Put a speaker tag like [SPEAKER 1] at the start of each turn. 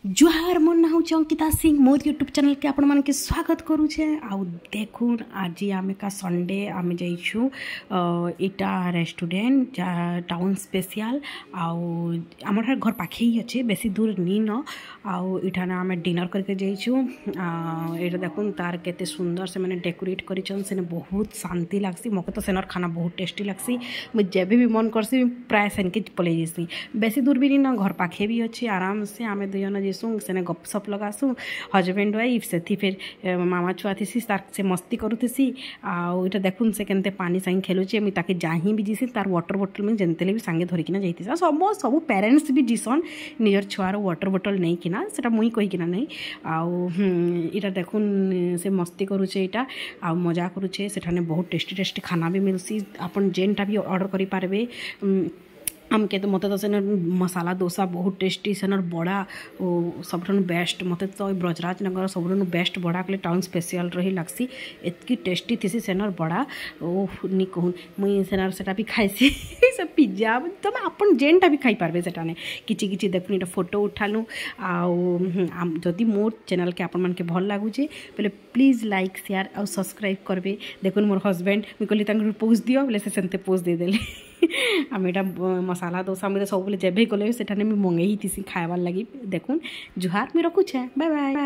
[SPEAKER 1] जुहार मोर ना हूँ अंकिता सिंह मोर YouTube channel के आपण मानके स्वागत करुचे। आउ देखुन आज आम का संडे आम जाइछु इटा रेस्टोरेंट टाउन स्पेशल आउ आमर घर पाखे ही अच्छे बेसी दूर नी न आउ इठान आम डिनर करके जाइछु। ये देखुन तार केते सुंदर से मैंने डेकोरेट करिछन से बहुत शांति लगसी। मके तो सेनर खाना बहुत टेस्टी लगसी। मुझे जब भी मन करसी प्राय सेनके पलि जासी। बेसी दूर भी नी न घर पाखे भी अच्छे आराम से आम दुई जन सेने गपसप लगासु हजबैंड वाइफ से फिर मामा छुआ थी तार से मस्ती करुथी। आउ इटा देखुन से केनते पानी संगे खेलुचे मुझे ताके जाही भी जीसी तार वाटर बोतल में जेनतेले भी संगे धरिकिना जाइथि। सब पेरेंट्स भी जीसन निजर छुआर वाटर बोतल नहीं किना सेटा मुई कहिकिना नहीं। आउ इटा देखुन से मस्ती करुचे इटा आ मजा करुचे। सेठाने बहुत टेस्टी टेस्टी खाना भी मिलसी। आपन जेनटा भी ऑर्डर करि पारबे। आमके तो मत तो सेनर मसाला डोसा बहुत टेस्टी सेनर बड़ा सब बेस्ट मत तो ब्रजराज नगर सब बेस्ट बड़ा कले टाउन स्पेशल रही लगसी। एतकी टेस्टी थी सेनर बड़ा ओह नी कहून मुई सेनर सेटा भी खाइसी से पिज्जा तुम आपन जेनटा भी खाई पारबे सेटाने किछि किछि देखुन इटा फोटो उठालु। आउ जदि मोर चैनल के आपन मन के भल लागुचे बोले प्लीज लाइक शेयर और सब्सक्राइब करबे। देखुन मोर हस्बैंड मुई कहली तांकर पोस्ट दियो बोले से सेनते पोस्ट दे देले। आम एटा मसाला डोसा मुझे सब जेबे गले सेठाने मंगई थी खाइबार लगी। देखुन जुहार मुई रखुछे बाय बाय।